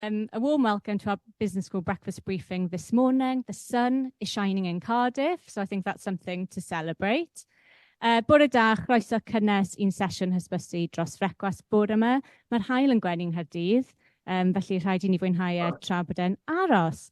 A warm welcome to our business school breakfast briefing this morning. The sun is shining in Cardiff, so I think that's something to celebrate. Bore da, chroeso cynnes un sesiwn hysbysu dros frecwas bore yma. Mae'r haul yn gwenu'n Nghaerdydd, felly rhaid i ni fwynhau tra bod e'n aros.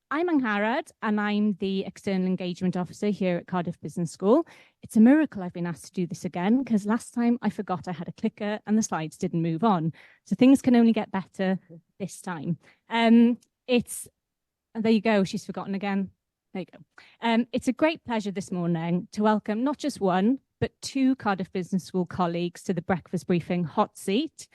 I'm Angharad, and I'm the External Engagement Officer here at Cardiff Business School. It's a miracle I've been asked to do this again, because last time I forgot I had a clicker and the slides didn't move on. So things can only get better this time. There you go, she's forgotten again. There you go. It's a great pleasure this morning to welcome not just one, but two Cardiff Business School colleagues to the breakfast briefing hot seat.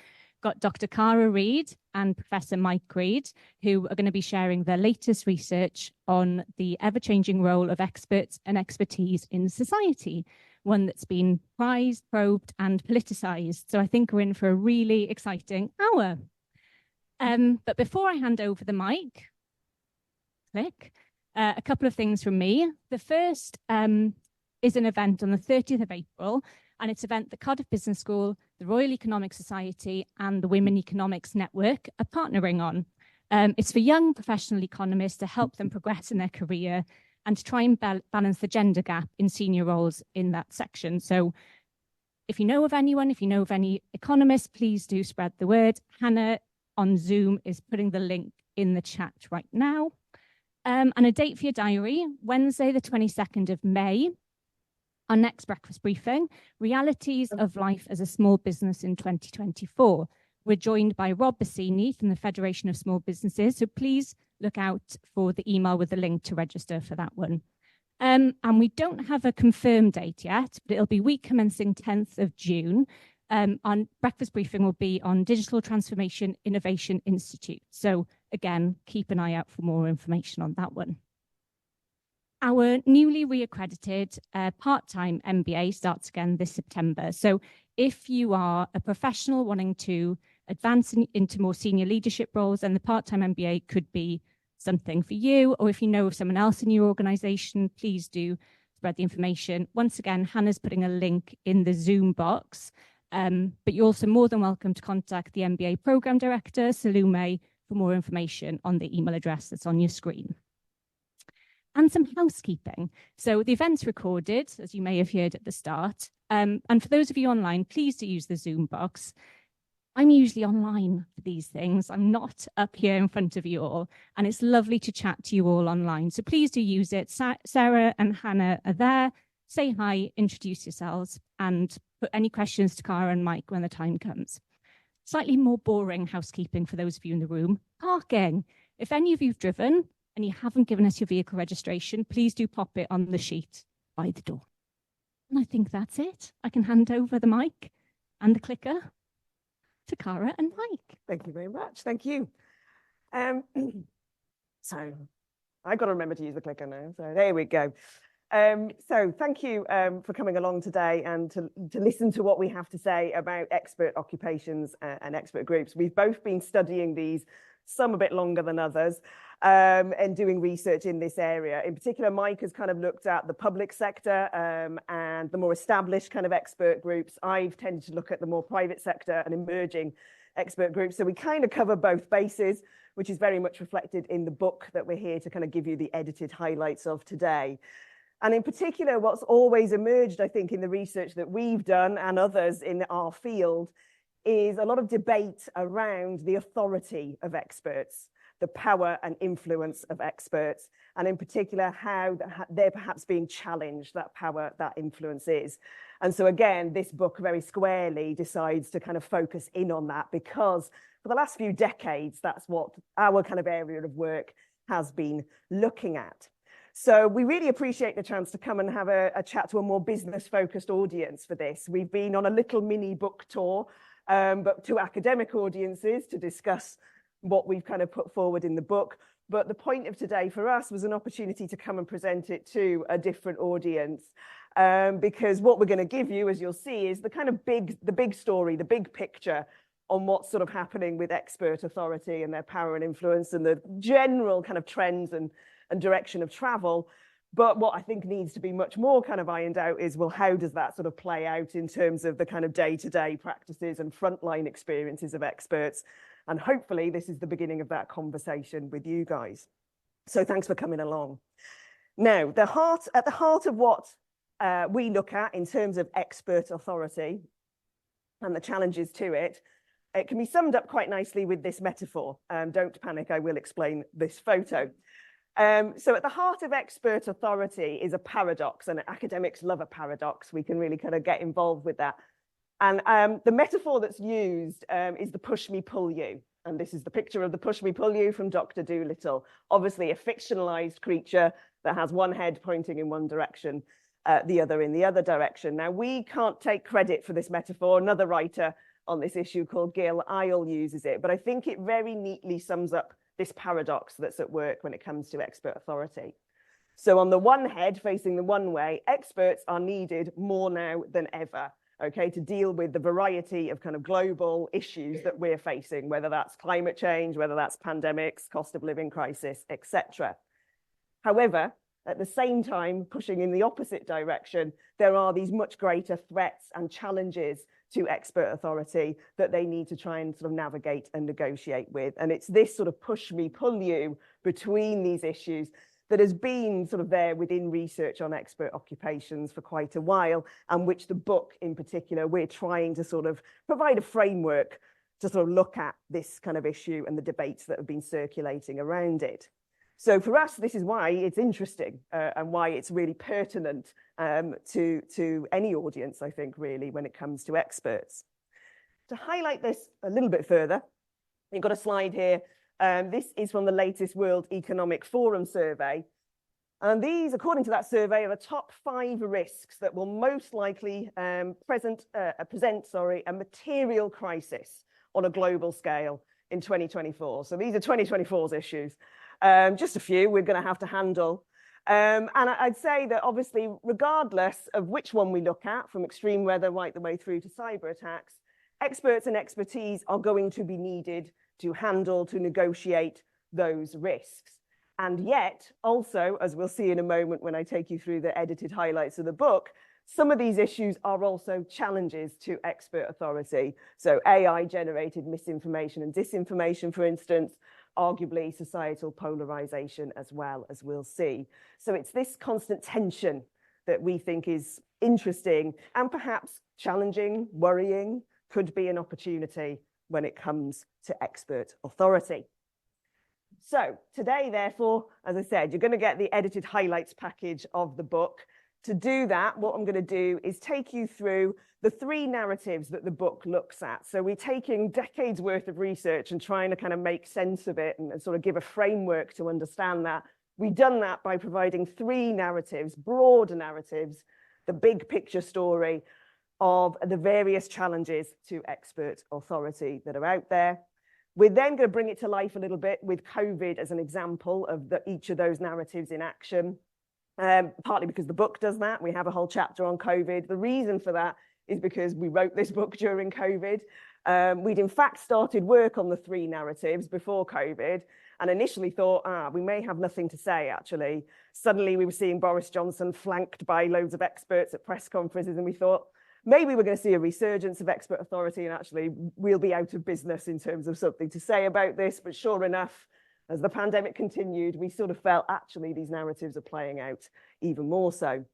Got Dr. Cara Reid and Professor Mike Reid, who are going to be sharing their latest research on the ever-changing role of experts and expertise in society, one that's been prized, probed, and politicised. So I think we're in for a really exciting hour. But before I hand over the mic, a couple of things from me. The first is an event on the 30th of April, and it's an event that Cardiff Business School, the Royal Economic Society and the Women Economics Network are partnering on. It's for young professional economists to help them progress in their career and to try and balance the gender gap in senior roles in that section. So if you know of anyone, if you know of any economists, please do spread the word. Hannah on Zoom is putting the link in the chat right now. And a date for your diary, Wednesday, the 22nd of May. Our next breakfast briefing, Realities of Life as a Small Business in 2024. We're joined by Rob Bassini from the Federation of Small Businesses, so please look out for the email with the link to register for that one. And we don't have a confirmed date yet, but it'll be week commencing 10th of June. Our breakfast briefing will be on Digital Transformation Innovation Institute. So again, keep an eye out for more information on that one. Our newly re-accredited part-time MBA starts again this September. So if you are a professional wanting to advance into more senior leadership roles, then the part-time MBA could be something for you. Or if you know of someone else in your organisation, please do spread the information. Once again, Hannah's putting a link in the Zoom box, but you're also more than welcome to contact the MBA Programme Director, Salome, for more information on the email address that's on your screen. And some housekeeping. So the event's recorded, as you may have heard at the start. And for those of you online, please do use the Zoom box. I'm usually online for these things. I'm not up here in front of you all. And it's lovely to chat to you all online. So please do use it. Sarah and Hannah are there. Say hi, introduce yourselves, and put any questions to Cara and Mike when the time comes. Slightly more boring housekeeping for those of you in the room. Parking. If any of you have driven, and you haven't given us your vehicle registration, please do pop it on the sheet by the door. And I think that's it. I can hand over the mic and the clicker to Cara and Mike. Thank you very much. Thank you. So I've got to remember to use the clicker now. So there we go. So thank you for coming along today and to listen to what we have to say about expert occupations and expert groups. We've both been studying these, some a bit longer than others, and doing research in this area. In particular, Mike has kind of looked at the public sector and the more established kind of expert groups. I've tended to look at the more private sector and emerging expert groups. So we kind of cover both bases, which is very much reflected in the book that we're here to kind of give you the edited highlights of today. And in particular, what's always emerged, I think, in the research that we've done and others in our field is a lot of debate around the authority of experts, the power and influence of experts, and in particular, how they're perhaps being challenged, that power, that influence is. And so again, this book very squarely decides to kind of focus in on that, because for the last few decades, that's what our kind of area of work has been looking at. So we really appreciate the chance to come and have a chat to a more business-focused audience for this. We've been on a little mini book tour, but to academic audiences to discuss what we've kind of put forward in the book. But the point of today for us was an opportunity to come and present it to a different audience, because what we're going to give you, as you'll see, is the kind of the big story, the big picture on what's sort of happening with expert authority and their power and influence and the general kind of trends and direction of travel. But what I think needs to be much more kind of ironed out is, well, how does that sort of play out in terms of the kind of day-to-day practices and frontline experiences of experts? And hopefully this is the beginning of that conversation with you guys. So thanks for coming along. Now, at the heart of what we look at in terms of expert authority and the challenges to it, it can be summed up quite nicely with this metaphor. Don't panic, I will explain this photo. So at the heart of expert authority is a paradox, and academics love a paradox. We can really kind of get involved with that. And the metaphor that's used is the push me, pull you. And this is the picture of the push me, pull you from Dr. Dolittle. Obviously a fictionalized creature that has one head pointing in one direction, the other in the other direction. Now, we can't take credit for this metaphor. Another writer on this issue called Gil Isle uses it, but I think it very neatly sums up this paradox that's at work when it comes to expert authority. So on the one head, facing the one way, experts are needed more now than ever, okay, to deal with the variety of kind of global issues that we're facing, whether that's climate change, whether that's pandemics, cost of living crisis, etc. However, at the same time, pushing in the opposite direction, there are these much greater threats and challenges to expert authority that they need to try and sort of navigate and negotiate with. And it's this sort of push me, pull you between these issues that has been sort of there within research on expert occupations for quite a while, and which the book in particular, we're trying to sort of provide a framework to sort of look at this kind of issue and the debates that have been circulating around it. So for us, this is why it's interesting and why it's really pertinent to any audience, I think, really, when it comes to experts. To highlight this a little bit further, you've got a slide here. This is from the latest World Economic Forum survey. And these, according to that survey, are the top 5 risks that will most likely present a material crisis on a global scale in 2024. So these are 2024's issues. Just a few we're going to have to handle. And I'd say that obviously, regardless of which one we look at, from extreme weather right the way through to cyber attacks, experts and expertise are going to be needed to handle, to negotiate those risks. And yet, also, as we'll see in a moment when I take you through the edited highlights of the book, some of these issues are also challenges to expert authority. So AI-generated misinformation and disinformation, for instance, arguably societal polarization as well, as we'll see. So it's this constant tension that we think is interesting and perhaps challenging, worrying, could be an opportunity when it comes to expert authority. So today, therefore, as I said, you're going to get the edited highlights package of the book. To do that, what I'm going to do is take you through the 3 narratives that the book looks at. So we're taking decades worth of research and trying to kind of make sense of it and sort of give a framework to understand that. We've done that by providing 3 narratives, broad narratives, the big picture story of the various challenges to expert authority that are out there. We're then going to bring it to life a little bit with COVID as an example of each of those narratives in action. Partly because the book does that. We have a whole chapter on COVID. The reason for that is because we wrote this book during COVID. We'd in fact started work on the 3 narratives before COVID and initially thought, we may have nothing to say, actually. Suddenly we were seeing Boris Johnson flanked by loads of experts at press conferences, and we thought, maybe we're going to see a resurgence of expert authority and actually we'll be out of business in terms of something to say about this. But sure enough, as the pandemic continued, we sort of felt actually these narratives are playing out even more so.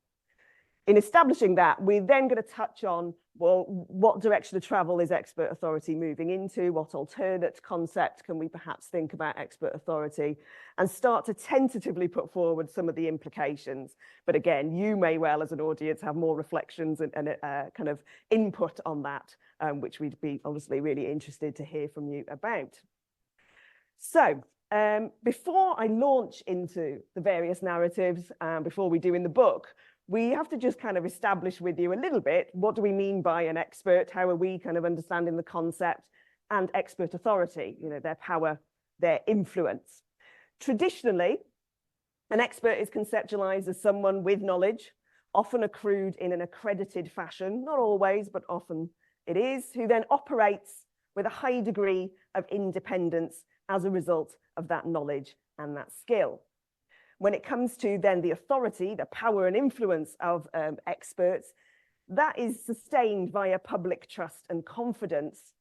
In establishing that, we're then going to touch on, well, what direction of travel is expert authority moving into? What alternate concept can we perhaps think about expert authority? And start to tentatively put forward some of the implications. But again, you may well, as an audience, have more reflections and kind of input on that, which we'd be obviously really interested to hear from you about. So, before I launch into the various narratives, before we do in the book, we have to just kind of establish with you a little bit, what do we mean by an expert? How are we kind of understanding the concept and expert authority, you know, their power, their influence. Traditionally, an expert is conceptualized as someone with knowledge, often accrued in an accredited fashion, not always, but often it is, who then operates with a high degree of independence as a result of that knowledge and that skill. When it comes to then the authority, the power and influence of experts, that is sustained via public trust and confidence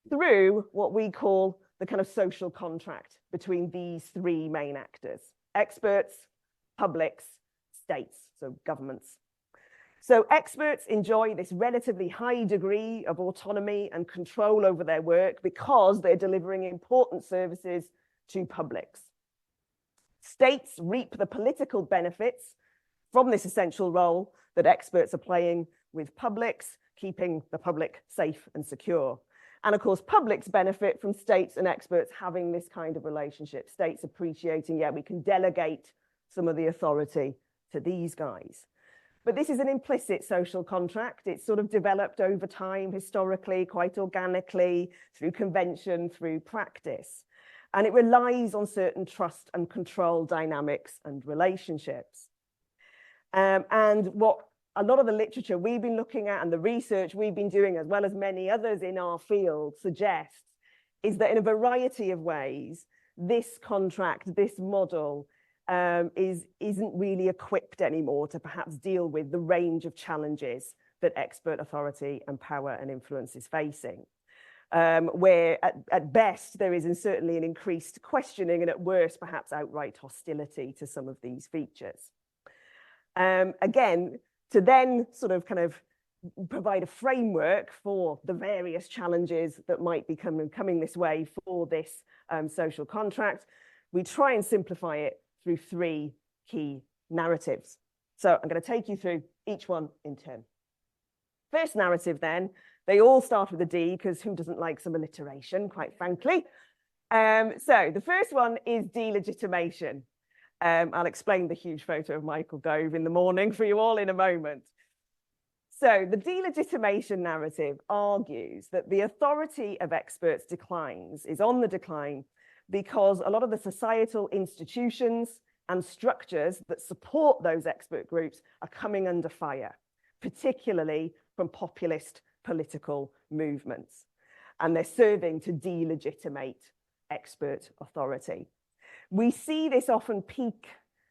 through what we call the kind of social contract between these three main actors: experts, publics, states, so governments. So experts enjoy this relatively high degree of autonomy and control over their work because they're delivering important services to publics. States reap the political benefits from this essential role that experts are playing with publics, keeping the public safe and secure. And of course, publics benefit from states and experts having this kind of relationship, states appreciating, yeah, we can delegate some of the authority to these guys. But this is an implicit social contract. It's sort of developed over time, historically, quite organically, through convention, through practice. And it relies on certain trust and control dynamics and relationships. And what a lot of the literature we've been looking at and the research we've been doing, as well as many others in our field, suggests is that in a variety of ways, this contract, this model, isn't really equipped anymore to perhaps deal with the range of challenges that expert authority and power and influence is facing. Where at best there is certainly an increased questioning, and at worst perhaps outright hostility to some of these features. Again, to then sort of kind of provide a framework for the various challenges that might be coming this way for this social contract, we try and simplify it through three key narratives. So I'm going to take you through each one in turn. First narrative then, they all start with a D, because who doesn't like some alliteration, quite frankly? So the first one is delegitimation. I'll explain the huge photo of Michael Gove in the morning for you all in a moment. So the delegitimation narrative argues that the authority of experts is on the decline because a lot of the societal institutions and structures that support those expert groups are coming under fire, particularly from populist political movements. And they're serving to delegitimate expert authority. We see this often peak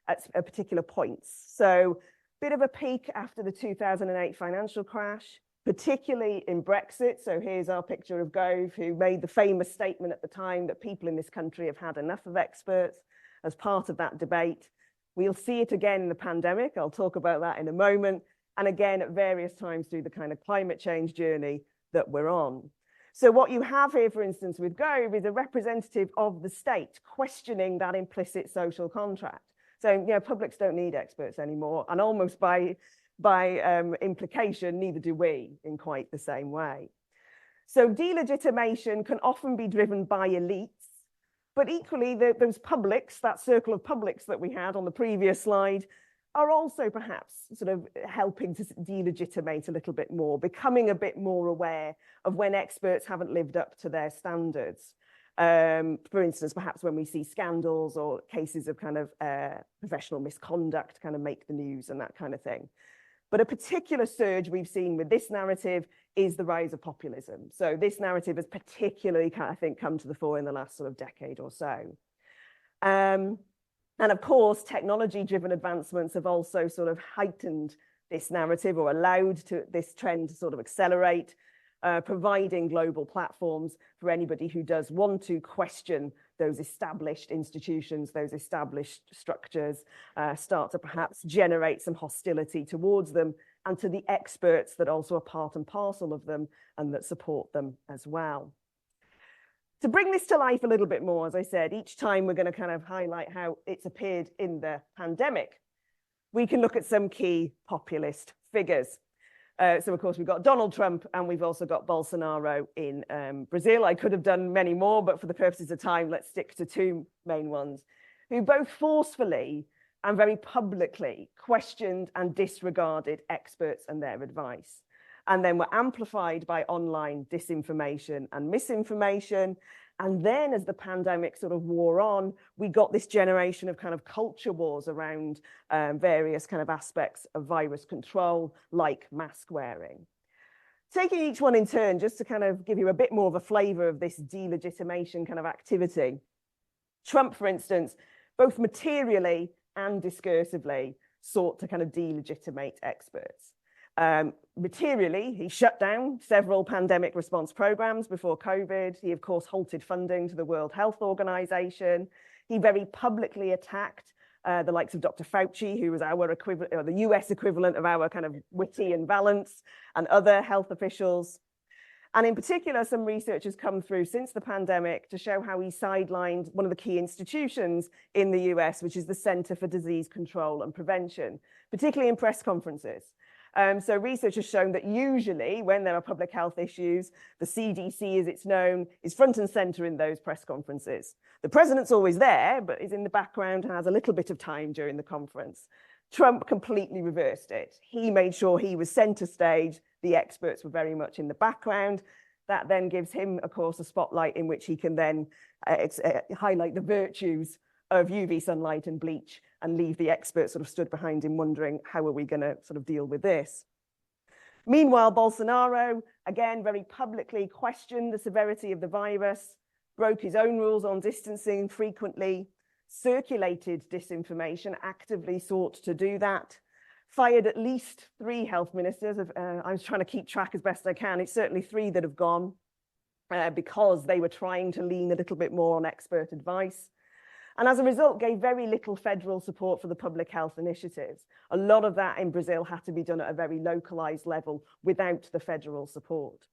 at particular points. So a bit of a peak after the 2008 financial crash, particularly in Brexit. So here's our picture of Gove, who made the famous statement at the time that people in this country have had enough of experts as part of that debate. We'll see it again in the pandemic. I'll talk about that in a moment. And again, at various times through the kind of climate change journey that we're on. So what you have here, for instance, with Gove is a representative of the state questioning that implicit social contract. So, you know, publics don't need experts anymore. And almost by implication, neither do we in quite the same way. So delegitimation can often be driven by elites, but equally those publics, that circle of publics that we had on the previous slide, are also perhaps sort of helping to delegitimate a little bit more, becoming a bit more aware of when experts haven't lived up to their standards. For instance, perhaps when we see scandals or cases of kind of professional misconduct kind of make the news and that kind of thing. But a particular surge we've seen with this narrative is the rise of populism. So this narrative has particularly, I think, come to the fore in the last sort of decade or so. And of course, technology-driven advancements have also sort of heightened this narrative or allowed this trend to sort of accelerate, providing global platforms for anybody who does want to question those established institutions, those established structures, start to perhaps generate some hostility towards them and to the experts that also are part and parcel of them and that support them as well. To bring this to life a little bit more, as I said, each time we're going to kind of highlight how it's appeared in the pandemic. We can look at some key populist figures. So, of course, we've got Donald Trump and we've also got Bolsonaro in Brazil. I could have done many more, but for the purposes of time, let's stick to two main ones, who both forcefully and very publicly questioned and disregarded experts and their advice. And then were amplified by online disinformation and misinformation. And then as the pandemic sort of wore on, we got this generation of kind of culture wars around various kind of aspects of virus control, like mask wearing. Taking each one in turn, just to kind of give you a bit more of a flavor of this delegitimation kind of activity. Trump, for instance, both materially and discursively sought to kind of delegitimate experts. Materially, he shut down several pandemic response programs before COVID. He, of course, halted funding to the World Health Organization. He very publicly attacked the likes of Dr. Fauci, who was our equivalent, or the US equivalent of our kind of Witty and Valance, and other health officials. And in particular, some research has come through since the pandemic to show how he sidelined one of the key institutions in the US, which is the Center for Disease Control and Prevention, particularly in press conferences. So research has shown that usually when there are public health issues, the CDC, as it's known, is front and center in those press conferences. The president's always there, but is in the background and has a little bit of time during the conference. Trump completely reversed it. He made sure he was center stage. The experts were very much in the background. That then gives him, of course, a spotlight in which he can then highlight the virtues of UV sunlight and bleach and leave the experts sort of stood behind him wondering, how are we going to sort of deal with this? Meanwhile, Bolsonaro, again, very publicly questioned the severity of the virus, broke his own rules on distancing frequently, circulated disinformation, actively sought to do that, fired at least 3 health ministers. I was trying to keep track as best I can. It's certainly 3 that have gone because they were trying to lean a little bit more on expert advice. And as a result, gave very little federal support for the public health initiatives. A lot of that in Brazil had to be done at a very localized level without the federal support.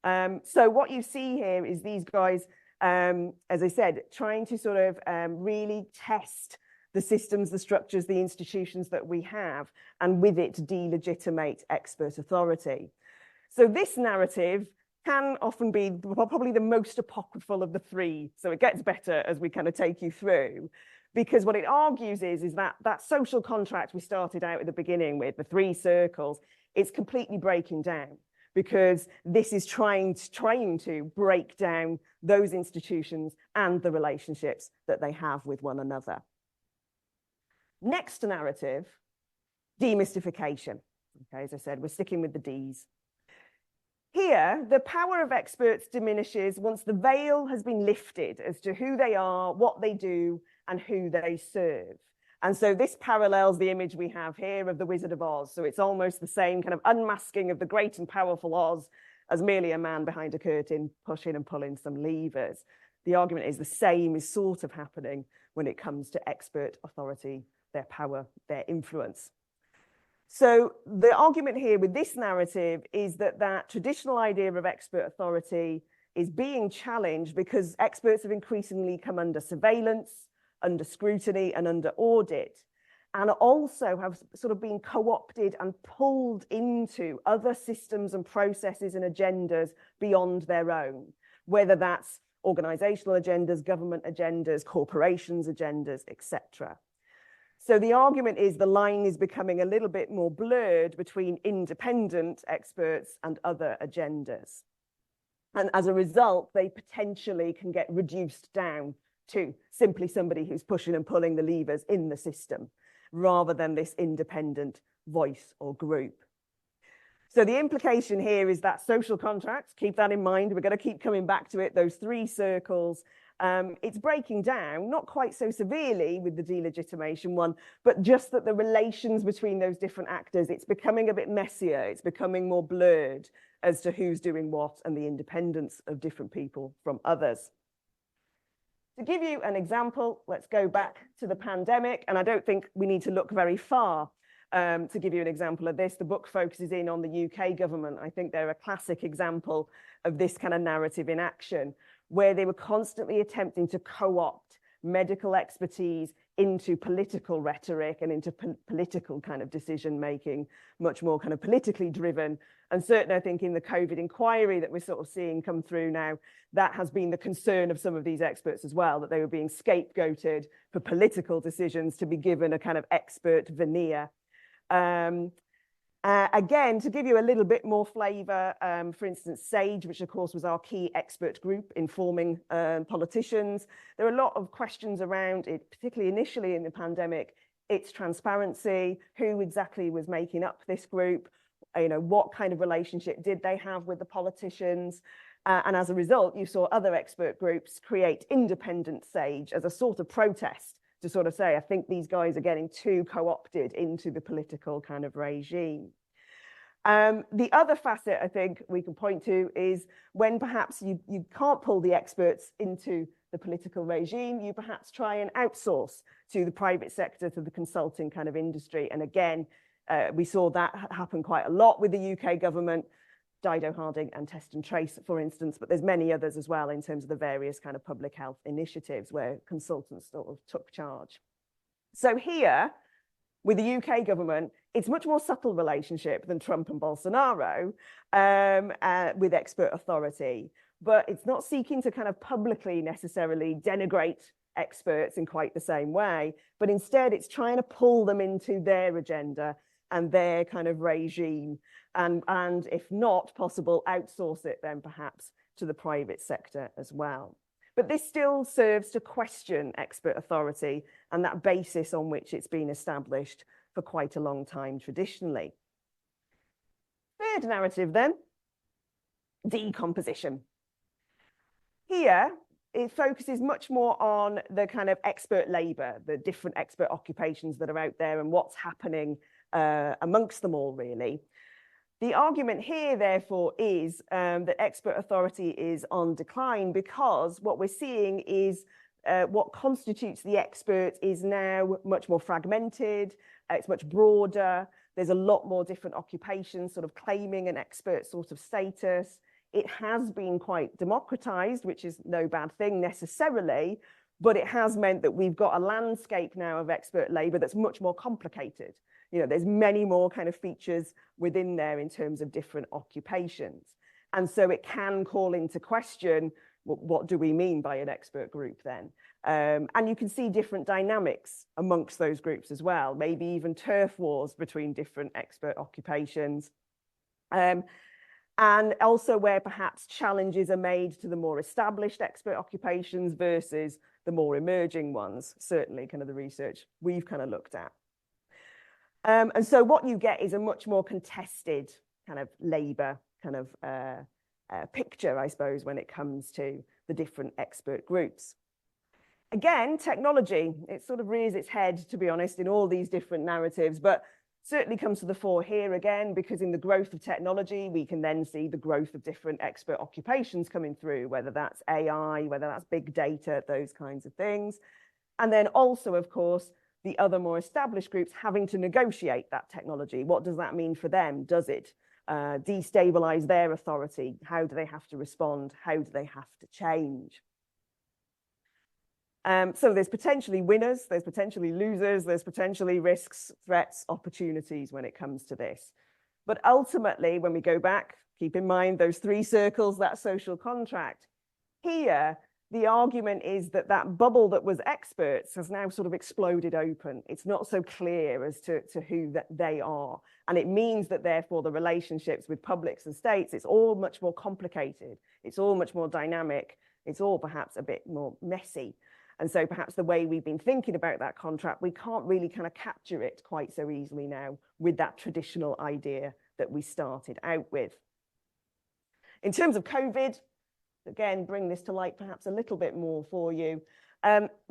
So what you see here is these guys, as I said, trying to sort of really test the systems, the structures, the institutions that we have, and with it delegitimate expert authority. So this narrative can often be probably the most apocryphal of the 3. So it gets better as we kind of take you through, because what it argues is that that social contract we started out at the beginning with, the 3 circles, it's completely breaking down, because this is trying to break down those institutions and the relationships that they have with one another. Next narrative, demystification. Okay, as I said, we're sticking with the Ds. Here, the power of experts diminishes once the veil has been lifted as to who they are, what they do, and who they serve. And so this parallels the image we have here of the Wizard of Oz. So it's almost the same kind of unmasking of the great and powerful Oz as merely a man behind a curtain pushing and pulling some levers. The argument is the same is sort of happening when it comes to expert authority, their power, their influence. So the argument here with this narrative is that that traditional idea of expert authority is being challenged because experts have increasingly come under surveillance, under scrutiny, and under audit, and also have sort of been co-opted and pulled into other systems and processes and agendas beyond their own, whether that's organizational agendas, government agendas, corporations agendas, etc. So the argument is the line is becoming a little bit more blurred between independent experts and other agendas. And as a result, they potentially can get reduced down to simply somebody who's pushing and pulling the levers in the system, rather than this independent voice or group. So the implication here is that social contracts, keep that in mind, we're going to keep coming back to it, those 3 circles. It's breaking down, not quite so severely with the delegitimation one, but just that the relations between those different actors, it's becoming a bit messier, it's becoming more blurred as to who's doing what and the independence of different people from others. To give you an example, let's go back to the pandemic, and I don't think we need to look very far to give you an example of this. The book focuses in on the UK government. I think they're a classic example of this kind of narrative in action, where they were constantly attempting to co-opt medical expertise into political rhetoric and into political kind of decision making, much more kind of politically driven. And certainly I think in the COVID inquiry that we're sort of seeing come through now, that has been the concern of some of these experts as well, that they were being scapegoated for political decisions to be given a kind of expert veneer. Again, to give you a little bit more flavour, for instance, SAGE, which of course was our key expert group informing politicians, there are a lot of questions around it, particularly initially in the pandemic, its transparency, who exactly was making up this group, you know, what kind of relationship did they have with the politicians, and as a result, you saw other expert groups create independent SAGE as a sort of protest to sort of say, I think these guys are getting too co-opted into the political kind of regime. The other facet I think we can point to is when perhaps you can't pull the experts into the political regime, you perhaps try and outsource to the private sector, to the consulting kind of industry. And again, we saw that happen quite a lot with the UK government, Dido Harding and Test and Trace, for instance, but there's many others as well in terms of the various kind of public health initiatives where consultants sort of took charge. So here, with the UK government, it's much more subtle relationship than Trump and Bolsonaro with expert authority, but it's not seeking to kind of publicly necessarily denigrate experts in quite the same way, but instead it's trying to pull them into their agenda and their kind of regime, and if not possible, outsource it then perhaps to the private sector as well. But this still serves to question expert authority and that basis on which it's been established for quite a long time traditionally. Third narrative then, decomposition. Here, it focuses much more on the kind of expert labour, the different expert occupations that are out there and what's happening amongst them all, really. The argument here, therefore, is that expert authority is on decline because what we're seeing is what constitutes the expert is now much more fragmented, it's much broader, there's a lot more different occupations sort of claiming an expert sort of status. It has been quite democratized, which is no bad thing necessarily, but it has meant that we've got a landscape now of expert labour that's much more complicated. You know, there's many more kind of features within there in terms of different occupations. And so it can call into question, well, what do we mean by an expert group then? And you can see different dynamics amongst those groups as well, maybe even turf wars between different expert occupations. And also where perhaps challenges are made to the more established expert occupations versus the more emerging ones, certainly kind of the research we've kind of looked at. And so what you get is a much more contested kind of labour kind of picture, I suppose, when it comes to the different expert groups. Again, technology, it sort of rears its head, to be honest, in all these different narratives, but certainly comes to the fore here again, because in the growth of technology, we can then see the growth of different expert occupations coming through, whether that's AI, whether that's big data, those kinds of things. And then also, of course, the other more established groups having to negotiate that technology. What does that mean for them? Does it destabilize their authority? How do they have to respond? How do they have to change? So there's potentially winners, there's potentially losers, there's potentially risks, threats, opportunities when it comes to this. But ultimately, when we go back, keep in mind those three circles, that social contract. Here, the argument is that that bubble that was experts has now sort of exploded open. It's not so clear as to who that they are. And it means that therefore the relationships with publics and states, it's all much more complicated. It's all much more dynamic. It's all perhaps a bit more messy. And so perhaps the way we've been thinking about that contract, we can't really kind of capture it quite so easily now with that traditional idea that we started out with. In terms of COVID, again, bring this to light perhaps a little bit more for you.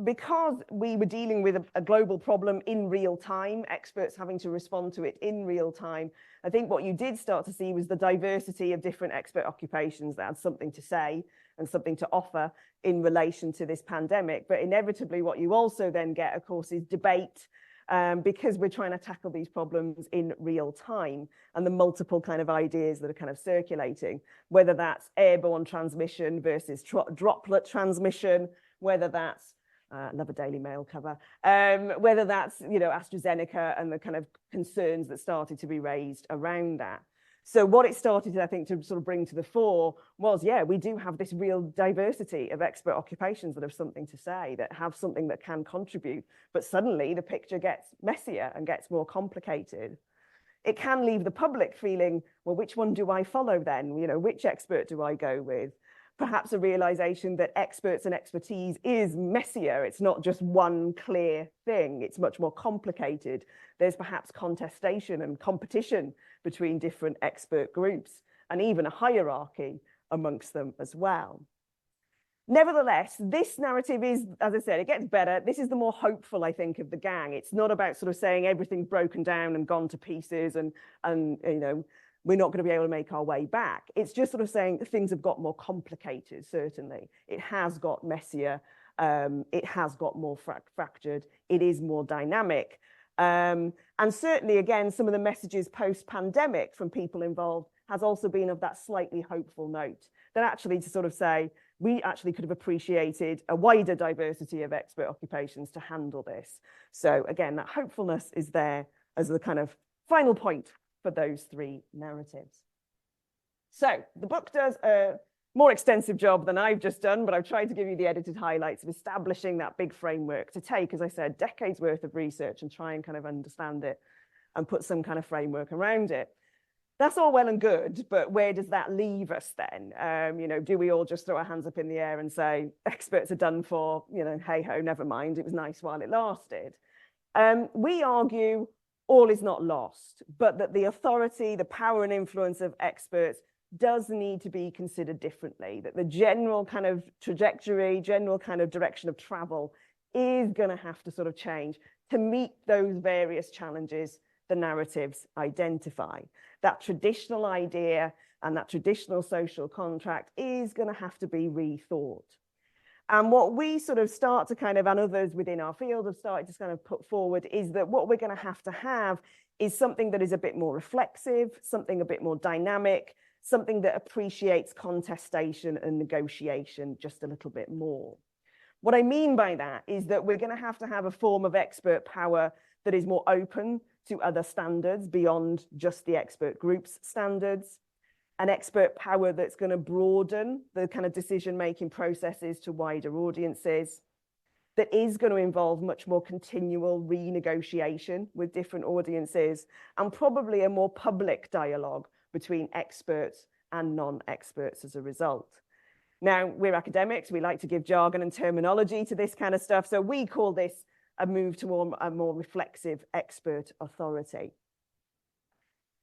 Because we were dealing with a global problem in real time, experts having to respond to it in real time, I think what you did start to see was the diversity of different expert occupations that had something to say and something to offer in relation to this pandemic. But inevitably, what you also then get, of course, is debate, because we're trying to tackle these problems in real time and the multiple kind of ideas that are kind of circulating, whether that's airborne transmission versus droplet transmission, whether that's, love a Daily Mail cover, whether that's, you know, AstraZeneca and the kind of concerns that started to be raised around that. So what it started, I think, to sort of bring to the fore was, yeah, we do have this real diversity of expert occupations that have something to say, that have something that can contribute, but suddenly the picture gets messier and gets more complicated. It can leave the public feeling, well, which one do I follow then? You know, which expert do I go with? Perhaps a realization that experts and expertise is messier. It's not just one clear thing. It's much more complicated. There's perhaps contestation and competition between different expert groups and even a hierarchy amongst them as well. Nevertheless, this narrative is, as I said, it gets better. This is the more hopeful, I think, of the gang. It's not about sort of saying everything's broken down and gone to pieces and you know, we're not going to be able to make our way back. It's just sort of saying things have got more complicated, certainly. It has got messier. It has got more fractured. It is more dynamic. And certainly, again, some of the messages post-pandemic from people involved has also been of that slightly hopeful note, that actually to sort of say, we actually could have appreciated a wider diversity of expert occupations to handle this. So again, that hopefulness is there as the kind of final point for those three narratives. So the book does a more extensive job than I've just done, but I've tried to give you the edited highlights of establishing that big framework to take, as I said, decades worth of research and try and kind of understand it and put some kind of framework around it. That's all well and good, but where does that leave us then? You know, do we all just throw our hands up in the air and say, experts are done for, you know, hey ho, never mind, it was nice while it lasted? We argue all is not lost, but that the authority, the power and influence of experts does need to be considered differently, that the general kind of trajectory, general kind of direction of travel is going to have to sort of change to meet those various challenges the narratives identify. That traditional idea and that traditional social contract is going to have to be rethought. And what we sort of start to kind of, and others within our field have started to kind of put forward, is that what we're going to have is something that is a bit more reflexive, something a bit more dynamic, something that appreciates contestation and negotiation just a little bit more. What I mean by that is that we're going to have a form of expert power that is more open to other standards beyond just the expert group's standards, an expert power that's going to broaden the kind of decision-making processes to wider audiences, that is going to involve much more continual renegotiation with different audiences, and probably a more public dialogue between experts and non-experts as a result. Now, we're academics, we like to give jargon and terminology to this kind of stuff, so we call this a move to a more reflexive expert authority.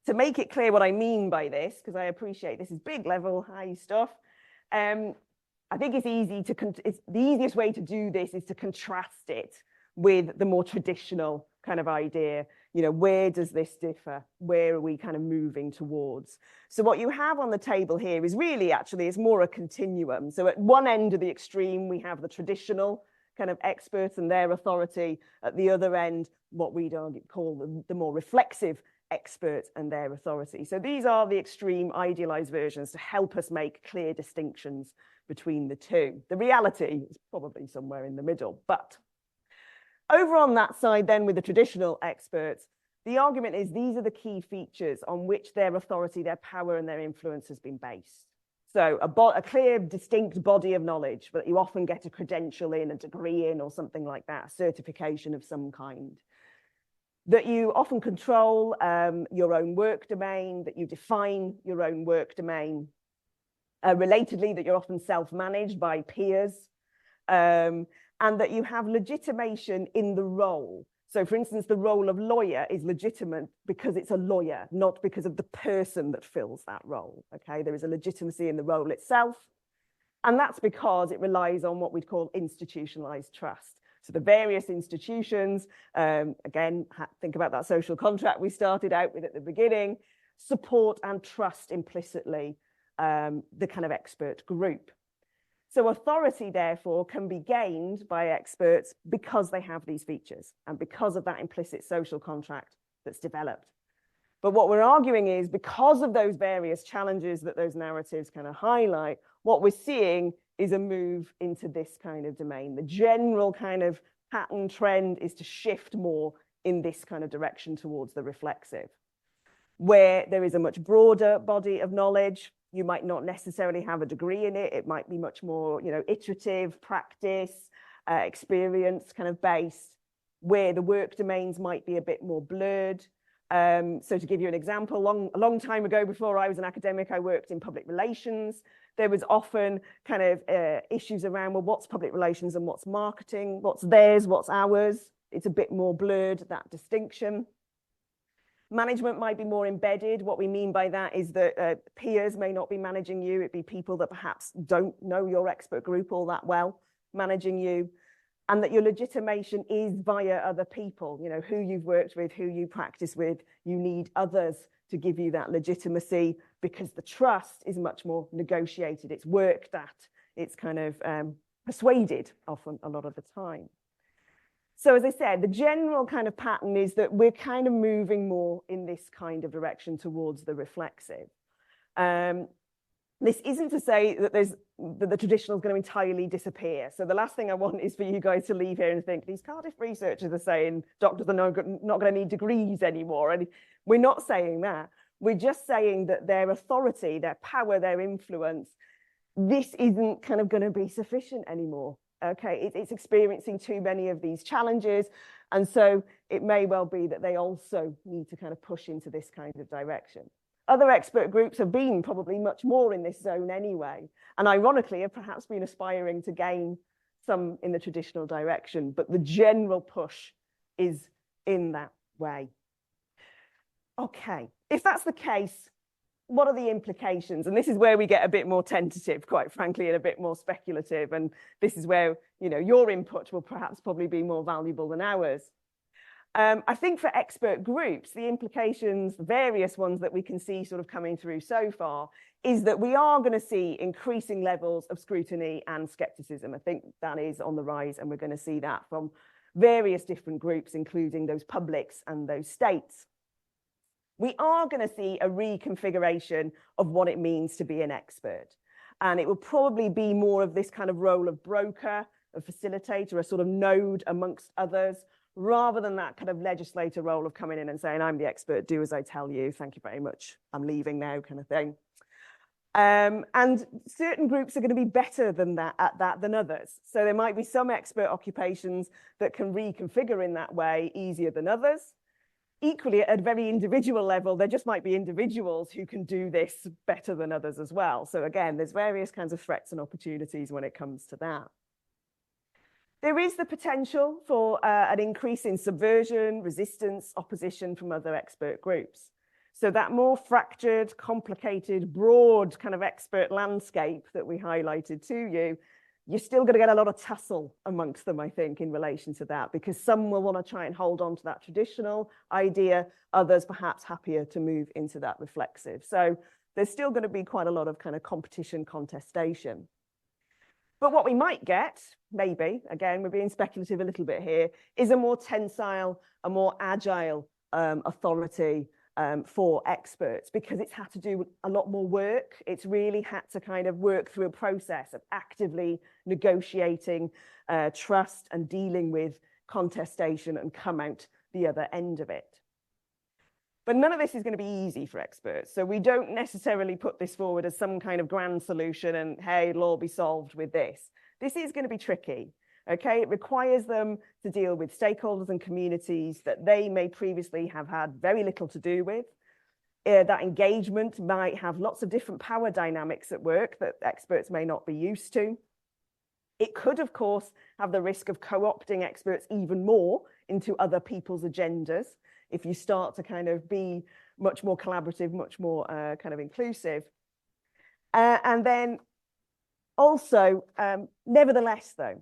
To make it clear what I mean by this, because I appreciate this is big level, high stuff, I think it's the easiest way to do this is to contrast it with the more traditional kind of idea. You know, where does this differ? Where are we kind of moving towards? So what you have on the table here is really actually, it's more a continuum. So at one end of the extreme, we have the traditional kind of experts and their authority. At the other end, what we call the more reflexive experts and their authority. So these are the extreme idealized versions to help us make clear distinctions between the two. The reality is probably somewhere in the middle, but over on that side then with the traditional experts, the argument is these are the key features on which their authority, their power and their influence has been based. So a clear, distinct body of knowledge that you often get a credential in, a degree in, or something like that, a certification of some kind. That you often control your own work domain, that you define your own work domain. Relatedly, that you're often self-managed by peers, and that you have legitimation in the role. So for instance, the role of lawyer is legitimate because it's a lawyer, not because of the person that fills that role, okay? There is a legitimacy in the role itself, and that's because it relies on what we'd call institutionalized trust. So the various institutions, again, think about that social contract we started out with at the beginning, support and trust implicitly the kind of expert group. So authority, therefore, can be gained by experts because they have these features and because of that implicit social contract that's developed. But what we're arguing is because of those various challenges that those narratives kind of highlight, what we're seeing is a move into this kind of domain. The general kind of pattern trend is to shift more in this kind of direction towards the reflexive, where there is a much broader body of knowledge. You might not necessarily have a degree in it. It might be much more, you know, iterative, practice, experience kind of based, where the work domains might be a bit more blurred. So to give you an example, a long time ago, before I was an academic, I worked in public relations. There was often kind of issues around, well, what's public relations and what's marketing? What's theirs, what's ours? It's a bit more blurred, that distinction. Management might be more embedded. What we mean by that is that peers may not be managing you. It'd be people that perhaps don't know your expert group all that well managing you, and that your legitimation is via other people, you know, who you've worked with, who you practice with. You need others to give you that legitimacy, because the trust is much more negotiated. It's worked at, it's kind of persuaded often a lot of the time. So as I said, the general kind of pattern is that we're kind of moving more in this kind of direction towards the reflexive. This isn't to say that the traditional is going to entirely disappear. So the last thing I want is for you guys to leave here and think, these Cardiff researchers are saying doctors are not going to need degrees anymore. And we're not saying that. We're just saying that their authority, their power, their influence, this isn't kind of going to be sufficient anymore. Okay, it's experiencing too many of these challenges. And so it may well be that they also need to kind of push into this kind of direction. Other expert groups have been probably much more in this zone anyway, and ironically have perhaps been aspiring to gain some in the traditional direction, but the general push is in that way. Okay, if that's the case, what are the implications? And this is where we get a bit more tentative, quite frankly, and a bit more speculative. And this is where, you know, your input will perhaps probably be more valuable than ours. I think for expert groups, the implications, various ones that we can see sort of coming through so far, is that we are going to see increasing levels of scrutiny and skepticism. I think that is on the rise, and we're going to see that from various different groups, including those publics and those states. We are going to see a reconfiguration of what it means to be an expert. And it will probably be more of this kind of role of broker, a facilitator, a sort of node amongst others, rather than that kind of legislator role of coming in and saying, I'm the expert, do as I tell you, thank you very much, I'm leaving now, kind of thing. And certain groups are going to be better than that at that than others. So there might be some expert occupations that can reconfigure in that way easier than others. Equally, at a very individual level, there just might be individuals who can do this better than others as well. So again, there's various kinds of threats and opportunities when it comes to that. There is the potential for an increase in subversion, resistance, opposition from other expert groups. So that more fractured, complicated, broad kind of expert landscape that we highlighted to you, you're still going to get a lot of tussle amongst them, I think, in relation to that, because some will want to try and hold on to that traditional idea, others perhaps happier to move into that reflexive. So there's still going to be quite a lot of kind of competition, contestation. But what we might get, maybe, again, we're being speculative a little bit here, is a more tensile, a more agile authority for experts, because it's had to do a lot more work. It's really had to kind of work through a process of actively negotiating trust and dealing with contestation and come out the other end of it. But none of this is going to be easy for experts. So we don't necessarily put this forward as some kind of grand solution and, hey, it'll all be solved with this. This is going to be tricky. Okay, it requires them to deal with stakeholders and communities that they may previously have had very little to do with. That engagement might have lots of different power dynamics at work that experts may not be used to. It could, of course, have the risk of co-opting experts even more into other people's agendas if you start to kind of be much more collaborative, much more kind of inclusive. And then also, nevertheless, though,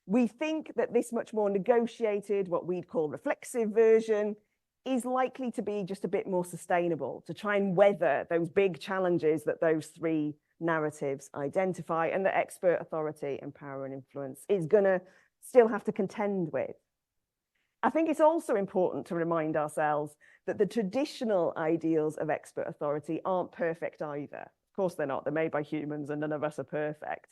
we think that this much more negotiated, what we'd call reflexive version, is likely to be just a bit more sustainable, to try and weather those big challenges that those three narratives identify, and that expert authority and power and influence is going to still have to contend with. I think it's also important to remind ourselves that the traditional ideals of expert authority aren't perfect either. Of course they're not. They're made by humans and none of us are perfect.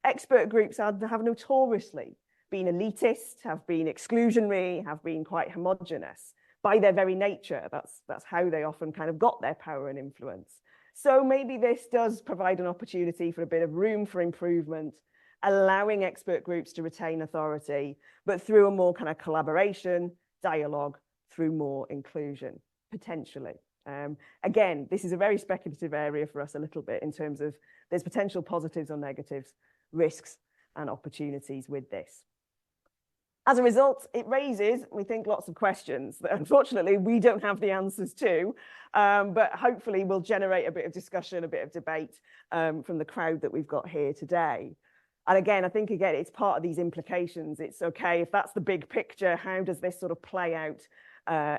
Expert groups have notoriously been elitist, have been exclusionary, have been quite homogenous. By their very nature, that's how they often kind of got their power and influence. So maybe this does provide an opportunity for a bit of room for improvement, allowing expert groups to retain authority, but through a more kind of collaboration, dialogue, through more inclusion, potentially. Again, this is a very speculative area for us a little bit in terms of there's potential positives or negatives, risks and opportunities with this. As a result, it raises, we think, lots of questions that unfortunately we don't have the answers to, but hopefully will generate a bit of discussion, a bit of debate from the crowd that we've got here today. And again, I think, it's part of these implications. It's okay, if that's the big picture, how does this sort of play out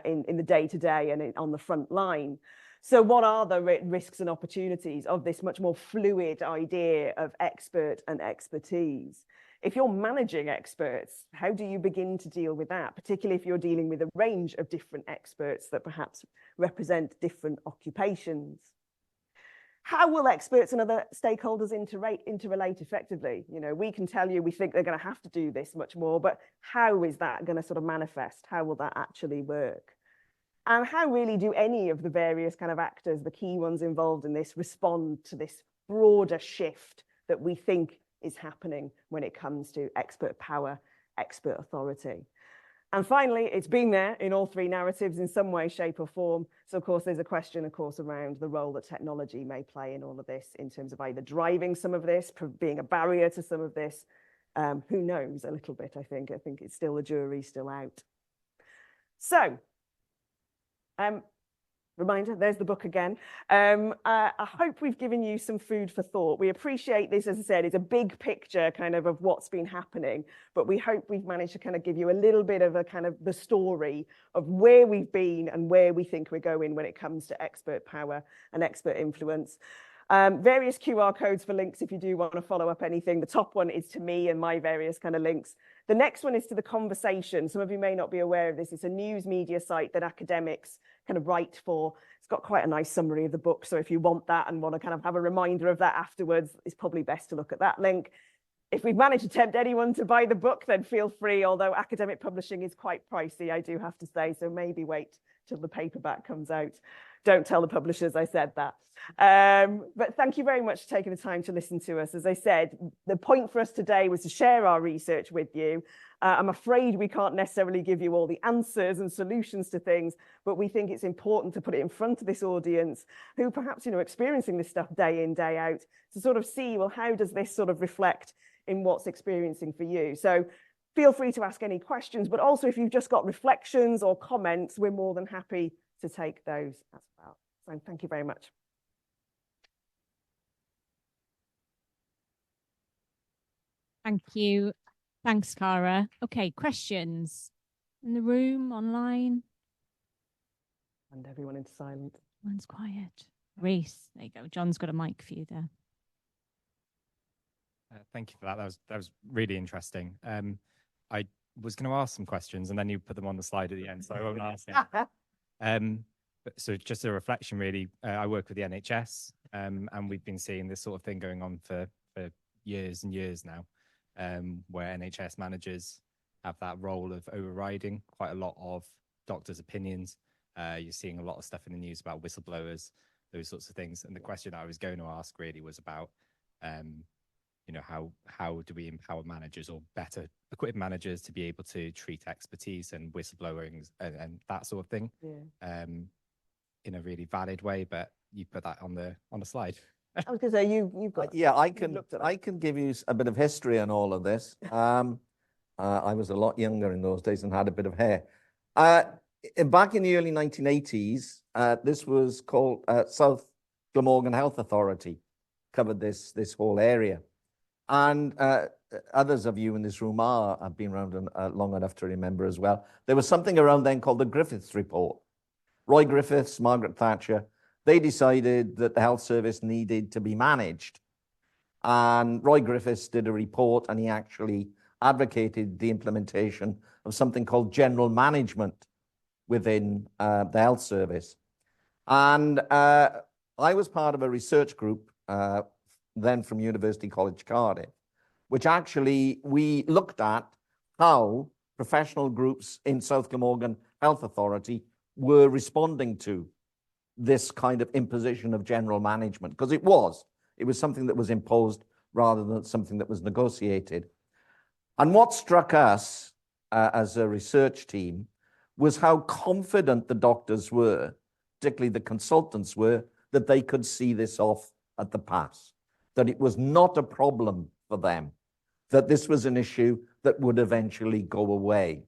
in the day-to-day and on the front line? So what are the risks and opportunities of this much more fluid idea of expert and expertise? If you're managing experts, how do you begin to deal with that, particularly if you're dealing with a range of different experts that perhaps represent different occupations? How will experts and other stakeholders interrelate effectively? You know, we can tell you we think they're going to have to do this much more, but how is that going to sort of manifest? How will that actually work? And how really do any of the various kind of actors, the key ones involved in this, respond to this broader shift that we think is happening when it comes to expert power, expert authority? And finally, it's been there in all three narratives in some way, shape or form. So of course, there's a question, of course, around the role that technology may play in all of this in terms of either driving some of this, being a barrier to some of this. Who knows a little bit, I think. I think it's still the jury's still out. So, reminder, there's the book again. I hope we've given you some food for thought. We appreciate this, as I said, it's a big picture kind of what's been happening, but we hope we've managed to kind of give you a little bit of a kind of the story of where we've been and where we think we're going when it comes to expert power and expert influence. Various QR codes for links if you do want to follow up anything. The top one is to me and my various kind of links. The next one is to The Conversation. Some of you may not be aware of this. It's a news media site that academics kind of write for. It's got quite a nice summary of the book. So if you want that and want to kind of have a reminder of that afterwards, it's probably best to look at that link. If we've managed to tempt anyone to buy the book, then feel free, although academic publishing is quite pricey, I do have to say. So maybe wait till the paperback comes out. Don't tell the publishers I said that. But thank you very much for taking the time to listen to us. As I said, the point for us today was to share our research with you. I'm afraid we can't necessarily give you all the answers and solutions to things, but we think it's important to put it in front of this audience who perhaps, you know, experiencing this stuff day in, day out, to sort of see, well, how does this sort of reflect in what's experiencing for you? So feel free to ask any questions, but also if you've just got reflections or comments, we're more than happy to take those as well. So thank you very much. Thank you. Thanks, Cara. Okay, questions in the room, online? And everyone into silent. One's quiet. Reese, there you go. John's got a mic for you there. Thank you for that. That was really interesting. I was going to ask some questions and then you put them on the slide at the end, so I won't ask them. So just a reflection, really. I work with the NHS, and we've been seeing this sort of thing going on for years and years now, where NHS managers have that role of overriding quite a lot of doctors' opinions. You're seeing a lot of stuff in the news about whistleblowers, those sorts of things. And the question I was going to ask really was about, you know, how do we empower managers or better equip managers to be able to treat expertise and whistleblowing and that sort of thing, in a really valid way. But you put that on the slide. I was going to say you've got. Yeah, I can give you a bit of history on all of this. I was a lot younger in those days and had a bit of hair. Back in the early 1980s, this was called South Glamorgan Health Authority, covered this whole area. And others of you in this room have been around long enough to remember as well. There was something around then called the Griffiths Report. Roy Griffiths, Margaret Thatcher, they decided that the health service needed to be managed. And Roy Griffiths did a report and he actually advocated the implementation of something called general management within the health service. And I was part of a research group then from University College Cardiff, which actually we looked at how professional groups in South Glamorgan Health Authority were responding to this kind of imposition of general management, because it was something that was imposed rather than something that was negotiated. And what struck us as a research team was how confident the doctors were, particularly the consultants were, that they could see this off at the pass, that it was not a problem for them, that this was an issue that would eventually go away.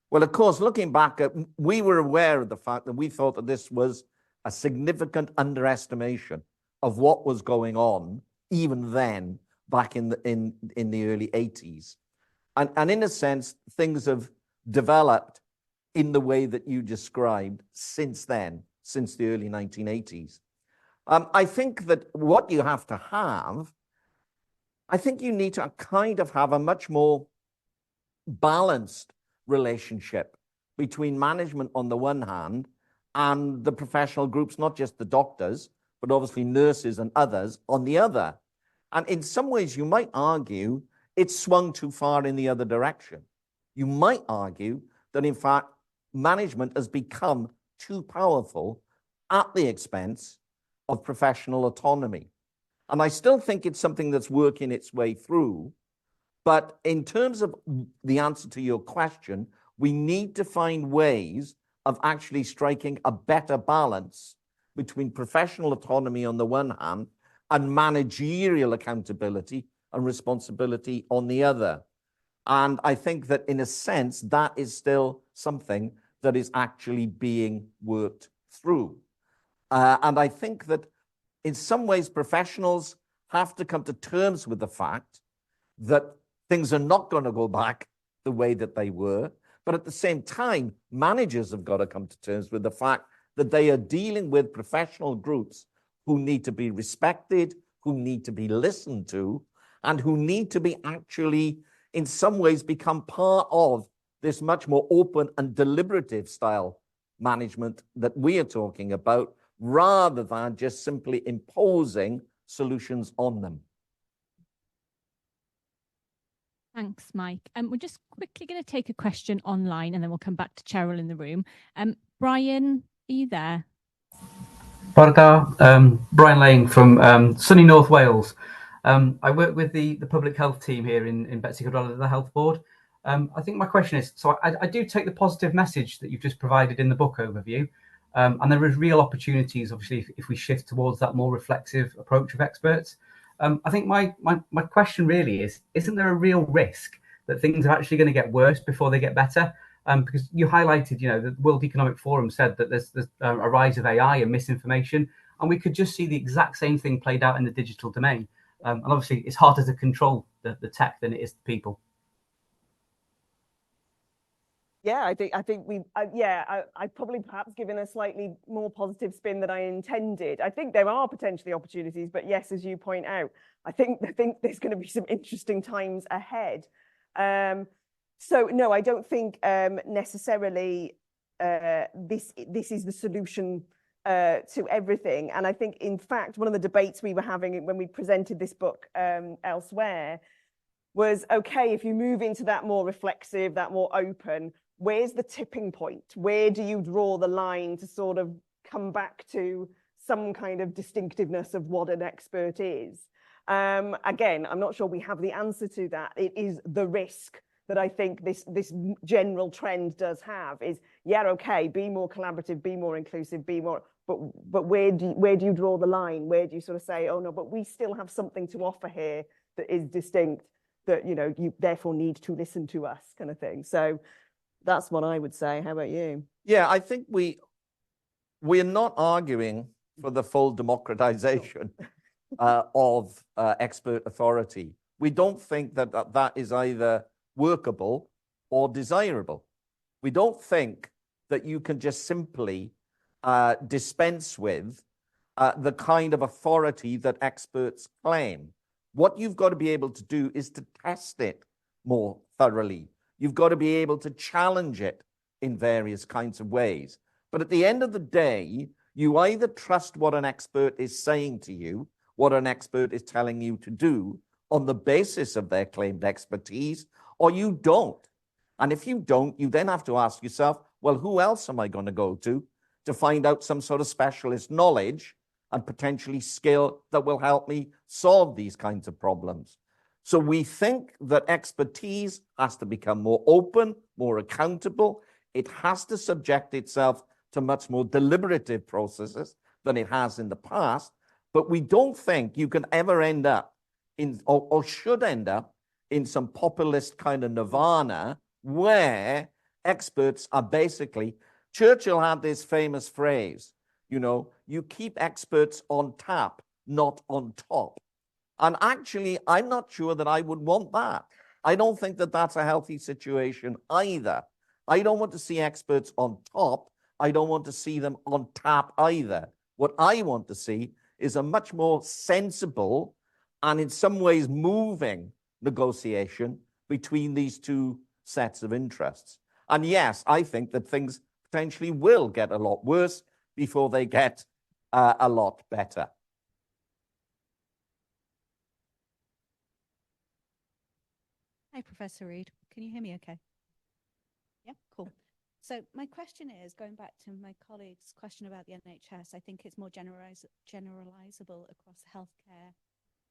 Well, of course, looking back, we were aware of the fact that we thought that this was a significant underestimation of what was going on, even then, back in the early 80s. And in a sense, things have developed in the way that you described since then. since the early 1980s. I think that what you have to have, I think you need to kind of have a much more balanced relationship between management on the one hand and the professional groups, not just the doctors, but obviously nurses and others on the other. And in some ways, you might argue it's swung too far in the other direction. You might argue that, in fact, management has become too powerful at the expense of professional autonomy. And I still think it's something that's working its way through. But in terms of the answer to your question, we need to find ways of actually striking a better balance between professional autonomy on the one hand and managerial accountability and responsibility on the other. And I think that in a sense, that is still something that is actually being worked through. And I think that in some ways, professionals have to come to terms with the fact that things are not going to go back the way that they were. But at the same time, managers have got to come to terms with the fact that they are dealing with professional groups who need to be respected, who need to be listened to, and who need to be actually, in some ways, become part of this much more open and deliberative style management that we are talking about, rather than just simply imposing solutions on them. Thanks, Mike. We're just quickly going to take a question online and then we'll come back to Cheryl in the room. Brian, are you there? Brian Lane from sunny North Wales. I work with the public health team here in Betsy Cadwallader, the health board. I think my question is, so I do take the positive message that you've just provided in the book overview, and there is real opportunities, obviously, if we shift towards that more reflexive approach of experts. I think my question really is, isn't there a real risk that things are actually going to get worse before they get better? Because you highlighted, the World Economic Forum said that there's a rise of AI and misinformation, and we could just see the exact same thing played out in the digital domain. And obviously, it's harder to control the tech than it is the people. Yeah, I think I probably perhaps given a slightly more positive spin than I intended. I think there are potentially opportunities, but yes, as you point out, I think there's going to be some interesting times ahead. So no, I don't think necessarily this is the solution to everything. And I think, in fact, one of the debates we were having when we presented this book elsewhere was, okay, if you move into that more reflexive, that more open, where's the tipping point? Where do you draw the line to sort of come back to some kind of distinctiveness of what an expert is? Again, I'm not sure we have the answer to that. It is the risk that I think this general trend does have is, yeah, okay, be more collaborative, be more inclusive, be more, but where do you draw the line? Where do you sort of say, oh no, but we still have something to offer here that is distinct, that you therefore need to listen to us, kind of thing. So that's what I would say. How about you? Yeah, I think we're not arguing for the full democratization of expert authority. We don't think that is either workable or desirable. We don't think that you can just simply dispense with the kind of authority that experts claim. What you've got to be able to do is to test it more thoroughly. You've got to be able to challenge it in various kinds of ways. But at the end of the day, you either trust what an expert is saying to you, what an expert is telling you to do on the basis of their claimed expertise, or you don't. And if you don't, you then have to ask yourself, well, who else am I going to go to find out some sort of specialist knowledge and potentially skill that will help me solve these kinds of problems? So we think that expertise has to become more open, more accountable. It has to subject itself to much more deliberative processes than it has in the past. But we don't think you can ever end up in, or should end up in, some populist kind of nirvana where experts are basically, Churchill had this famous phrase, you keep experts on tap, not on top. And actually, I'm not sure that I would want that. I don't think that that's a healthy situation either. I don't want to see experts on top I don't want to see them on tap either. What I want to see is a much more sensible and in some ways moving negotiation between these two sets of interests. And yes, I think that things potentially will get a lot worse before they get a lot better. Hi, Professor Reed. Can you hear me okay? Yeah, cool. So my question is, going back to my colleague's question about the NHS, I think it's more generalizable across healthcare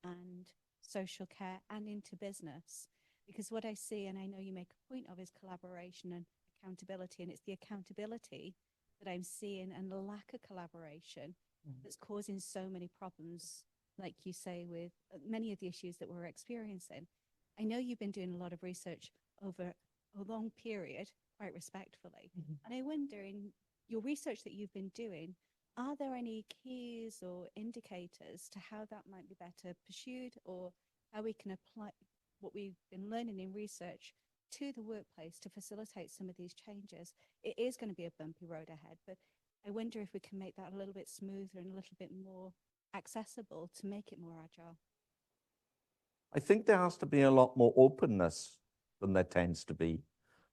and social care and into business. Because what I see, and I know you make a point of, is collaboration and accountability. And it's the accountability that I'm seeing and the lack of collaboration that's causing so many problems, like you say, with many of the issues that we're experiencing. I know you've been doing a lot of research over a long period, quite respectfully. And I wonder, in your research that you've been doing, are there any keys or indicators to how that might be better pursued, or how we can apply what we've been learning in research to the workplace to facilitate some of these changes? It is going to be a bumpy road ahead, but I wonder if we can make that a little bit smoother and a little bit more accessible to make it more agile. I think there has to be a lot more openness than there tends to be.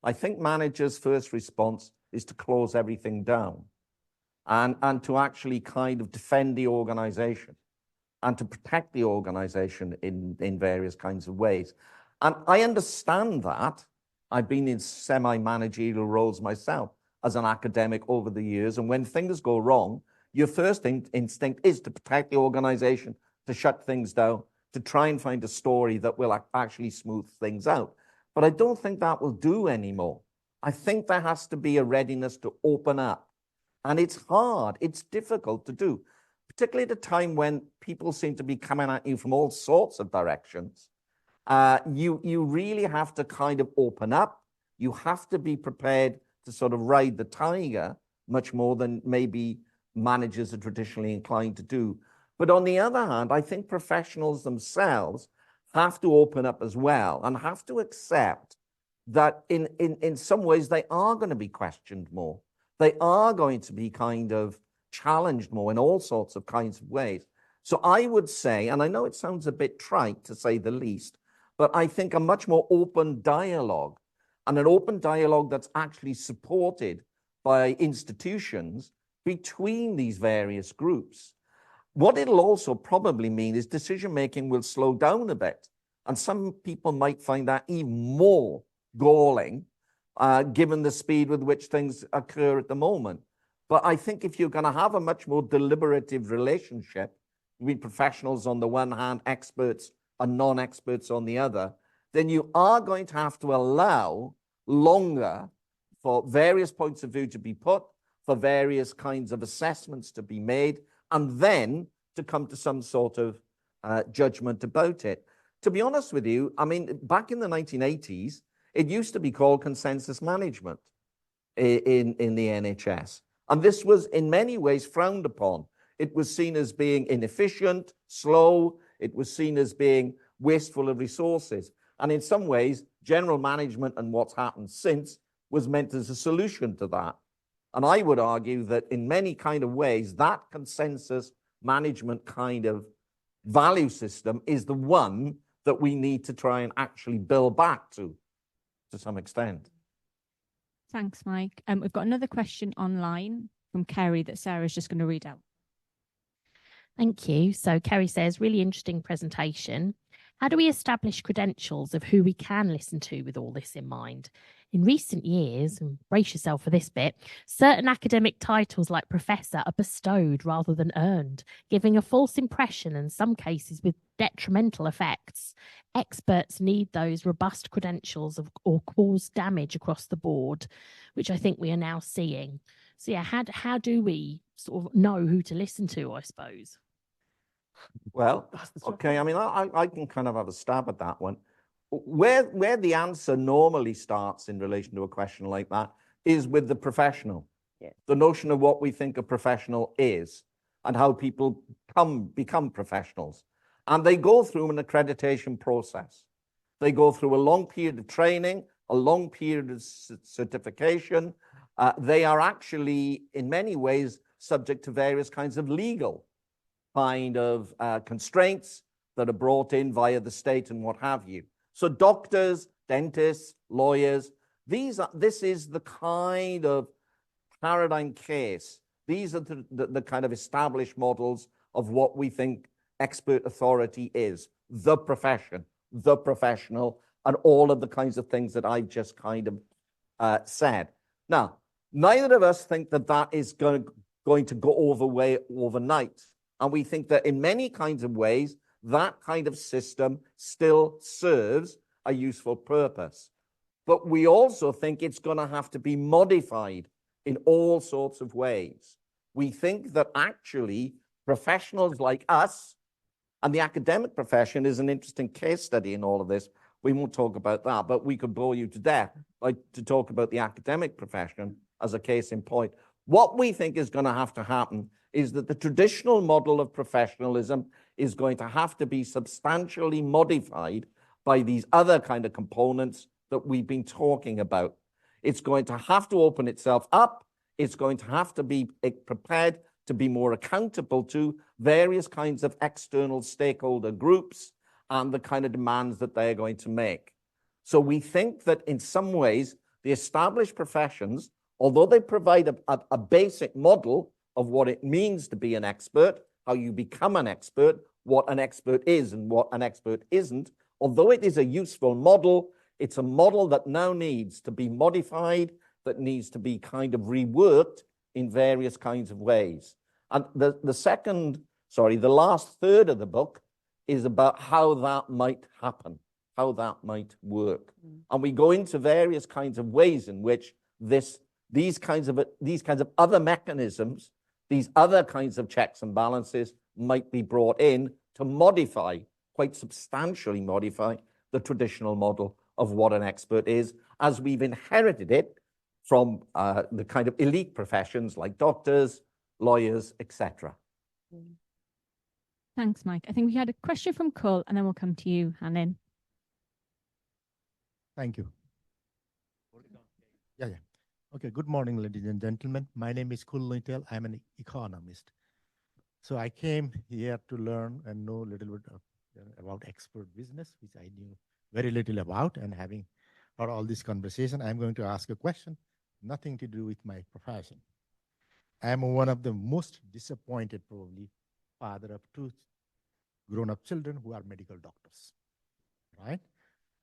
I think managers' first response is to close everything down and to actually kind of defend the organization and to protect the organization in various kinds of ways. And I understand that. I've been in semi-managerial roles myself as an academic over the years. And when things go wrong, your first instinct is to protect the organization, to shut things down, to try and find a story that will actually smooth things out. But I don't think that will do anymore. I think there has to be a readiness to open up. And it's hard, it's difficult to do, particularly at a time when people seem to be coming at you from all sorts of directions. You really have to kind of open up. You have to be prepared to sort of ride the tiger much more than maybe managers are traditionally inclined to do. But on the other hand, I think professionals themselves have to open up as well and have to accept that in some ways they are going to be questioned more. They are going to be kind of challenged more in all sorts of kinds of ways. So I would say, and I know it sounds a bit trite to say the least, but I think a much more open dialogue, and an open dialogue that's actually supported by institutions between these various groups. What it'll also probably mean is decision-making will slow down a bit. And some people might find that even more galling, given the speed with which things occur at the moment. But I think if you're going to have a much more deliberative relationship between professionals on the one hand, experts and non-experts on the other, then you are going to have to allow longer for various points of view to be put, for various kinds of assessments to be made, and then to come to some sort of judgment about it. To be honest with you, I mean, back in the 1980s, it used to be called consensus management in the NHS. And this was in many ways frowned upon. It was seen as being inefficient, slow. It was seen as being wasteful of resources. And in some ways, general management and what's happened since was meant as a solution to that. And I would argue that in many kind of ways, that consensus management kind of value system is the one that we need to try and actually build back to some extent. Thanks, Mike. We've got another question online from Kerry that Sarah's just going to read out. Thank you. So Kerry says, really interesting presentation. How do we establish credentials of who we can listen to with all this in mind? In recent years, and brace yourself for this bit, certain academic titles like professor are bestowed rather than earned, giving a false impression in some cases with detrimental effects. Experts need those robust credentials or cause damage across the board, which I think we are now seeing. So yeah, how do we sort of know who to listen to, I suppose? Well, okay, I mean, I can kind of have a stab at that one. Where the answer normally starts in relation to a question like that is with the professional. Yeah. The notion of what we think a professional is and how people become professionals. And they go through an accreditation process. They go through a long period of training, a long period of certification, they are actually, in many ways, subject to various kinds of legal kind of constraints that are brought in via the state and what have you. So doctors, dentists, lawyers, this is the kind of paradigm case. These are the kind of established models of what we think expert authority is, the profession, the professional, and all of the kinds of things that I've just kind of said. Now, neither of us think that that is going to go away overnight. And we think that in many kinds of ways, that kind of system still serves a useful purpose. But we also think it's going to have to be modified in all sorts of ways. We think that actually professionals like us, and the academic profession is an interesting case study in all of this. We won't talk about that, but we could bore you to death to talk about the academic profession as a case in point. What we think is going to have to happen is that the traditional model of professionalism is going to have to be substantially modified by these other kind of components that we've been talking about. It's going to have to open itself up. It's going to have to be prepared to be more accountable to various kinds of external stakeholder groups and the kind of demands that they're going to make. So we think that in some ways, the established professions, although they provide a basic model of what it means to be an expert, how you become an expert, what an expert is and what an expert isn't, although it is a useful model, it's a model that now needs to be modified, that needs to be kind of reworked in various kinds of ways. And the last third of the book is about how that might happen, how that might work. And we go into various kinds of ways in which these kinds of other mechanisms, these other kinds of checks and balances might be brought in to modify, quite substantially modify, the traditional model of what an expert is, as we've inherited it from the kind of elite professions like doctors, lawyers, etc. Thanks, Mike. I think we had a question from Cole, and then we'll come to you, Hannin. Thank you. Yeah. Okay, good morning, ladies and gentlemen. My name is Kul Luitel. I'm an economist. So I came here to learn and know a little bit about expert business, which I knew very little about. And having heard all this conversation, I'm going to ask a question, nothing to do with my profession. I'm one of the most disappointed, probably, father of two grown-up children who are medical doctors, right?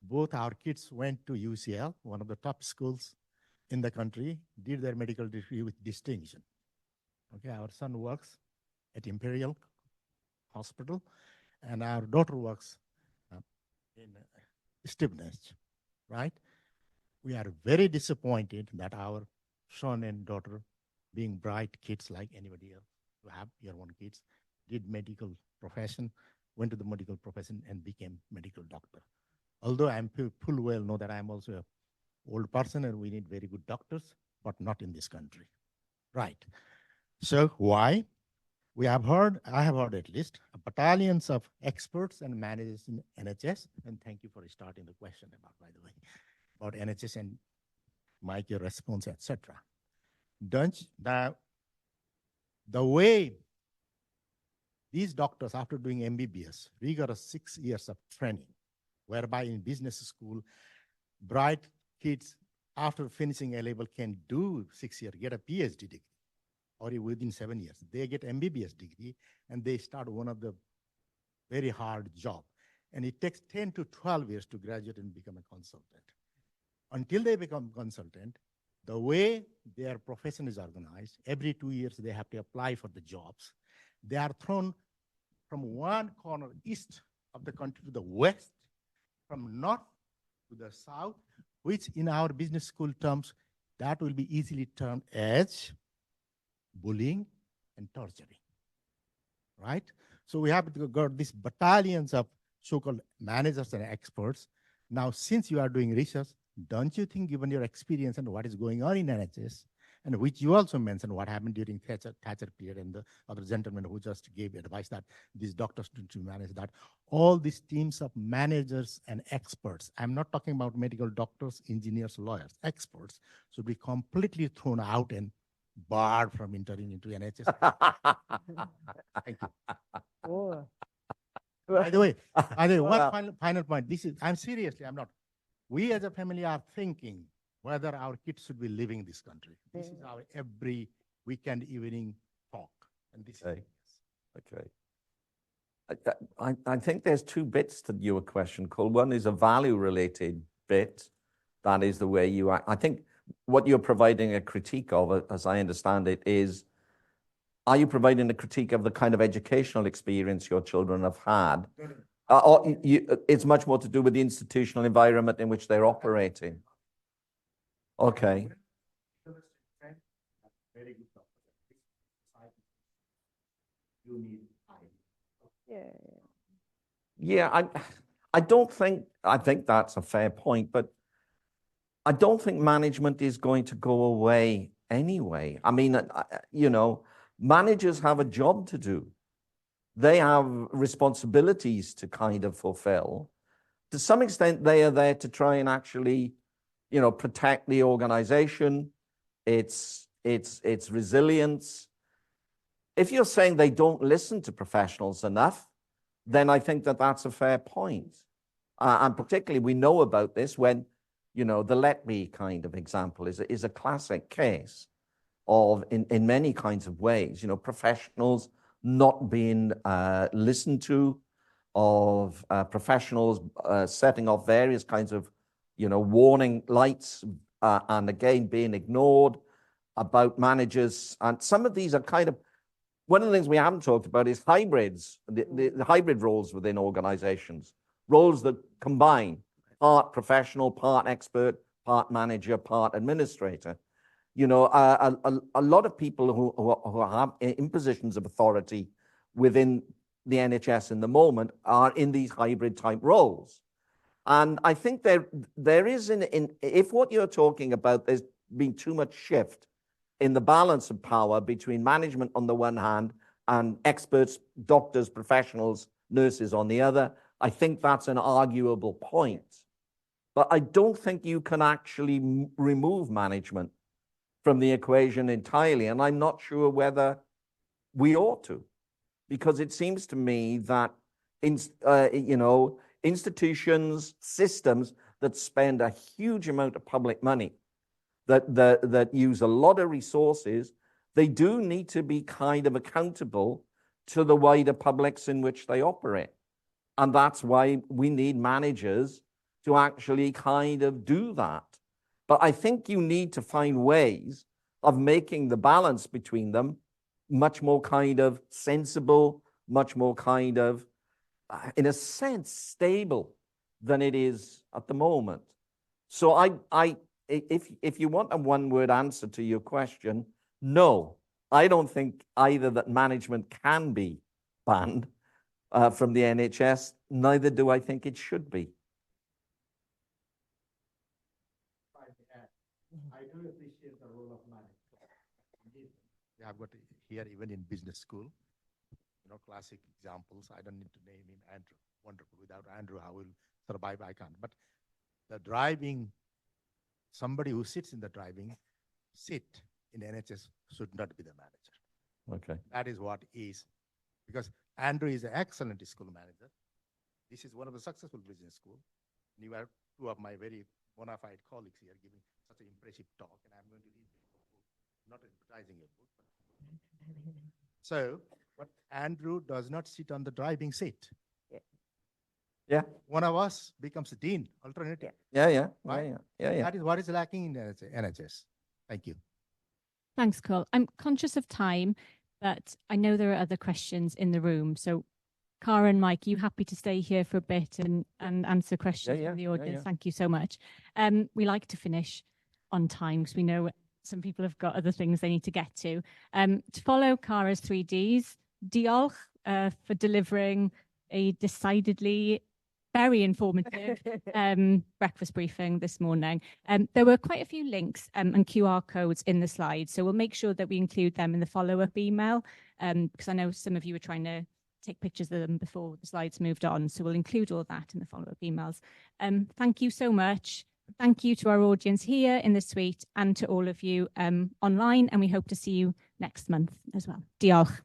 Both our kids went to UCL, one of the top schools in the country, did their medical degree with distinction. Okay, our son works at Imperial Hospital, and our daughter works in Stevenage, right? We are very disappointed that our son and daughter, being bright kids like anybody else, who have your own kids, did medical profession, went to the medical profession and became medical doctor. Although I'm full well know that I'm also an old person and we need very good doctors, but not in this country, right? So why? I have heard at least battalions of experts and managers in NHS, and thank you for starting the question about, by the way, about NHS and Mike, your response, etc. The way these doctors, after doing MBBS, rigorous 6 years of training, whereby in business school, bright kids, after finishing A level, can do 6 years, get a PhD degree, or within 7 years. They get MBBS degree, and they start one of the very hard job. And it takes 10 to 12 years to graduate and become a consultant. Until they become consultant, the way their profession is organized, every 2 years they have to apply for the jobs. They are thrown from one corner east of the country to the west, from north to the south, which in our business school terms, that will be easily termed as bullying and torturing, right? So we have got these battalions of so-called managers and experts. Now, since you are doing research, don't you think, given your experience and what is going on in NHS, And which you also mentioned what happened during Thatcher period, and the other gentleman who just gave advice that these doctors to manage that. All these teams of managers and experts, I'm not talking about medical doctors, engineers, lawyers, experts, should be completely thrown out and barred from entering into NHS. Thank you. Oh. By the way, one Well, final point. I'm seriously, I'm not. We as a family are thinking whether our kids should be leaving this country. This is our every weekend evening talk. And this Okay. Okay. I think there's two bits to your question, Cole. One is a value-related bit. That is the way you act. I think what you're providing a critique of, as I understand it, is, are you providing a critique of the kind of educational experience your children have had? Or it's much more to do with the institutional environment in which they're operating. Okay. Yeah, I think that's a fair point, but I don't think management is going to go away anyway. I mean, managers have a job to do. They have responsibilities to kind of fulfill. To some extent, they are there to try and actually, protect the organization, its resilience. If you're saying they don't listen to professionals enough, then I think that that's a fair point. And particularly, we know about this when, the Let Me kind of example is a classic case of, in many kinds of ways, professionals not being listened to, of professionals setting off various kinds of, warning lights, and again being ignored, about managers. And some of these are kind of, one of the things we haven't talked about is hybrids, the hybrid roles within organizations, roles that combine part professional, part expert, part manager, part administrator. A lot of people who are in positions of authority within the NHS in the moment are in these hybrid type roles. And I think there is, if what you're talking about, there's been too much shift in the balance of power between management on the one hand and experts, doctors, professionals, nurses on the other, I think that's an arguable point. But I don't think you can actually remove management from the equation entirely. And I'm not sure whether we ought to, because it seems to me that, institutions, systems that spend a huge amount of public money, that use a lot of resources, they do need to be kind of accountable to the wider publics in which they operate. And that's why we need managers to actually kind of do that. But I think you need to find ways of making the balance between them much more kind of sensible, much more kind of, in a sense, stable than it is at the moment. So if you want a one-word answer to your question, no, I don't think either that management can be banned from the NHS, neither do I think it should be. I do appreciate the role of management. I've got here even in business school, classic examples. I don't need to name him, Andrew. Wonderful. Without Andrew, how will survive? I can't. But the driving, somebody who sits in the driving seat in NHS should not be the manager. Okay. That is what is, because Andrew is an excellent school manager. This is one of the successful business schools. You are two of my very bona fide colleagues here giving such an impressive talk, and I'm going to read your book, not advertising your book. So, but Andrew does not sit on the driving seat. Yeah. One of us becomes a dean, alternative. Yeah. Right? Yeah. That is what is lacking in NHS. Thank you. Thanks, Cole. I'm conscious of time, but I know there are other questions in the room. So, Cara and Mike, you happy to stay here for a bit and answer questions from the audience? Thank you so much. We like to finish on time because we know some people have got other things they need to get to. To follow Cara's 3 Ds, diolch for delivering a decidedly very informative breakfast briefing this morning. There were quite a few links and QR codes in the slides, so we'll make sure that we include them in the follow-up email, because I know some of you were trying to take pictures of them before the slides moved on, so we'll include all that in the follow-up emails. Thank you so much. Thank you to our audience here in the suite and to all of you online, and we hope to see you next month as well. Diolch.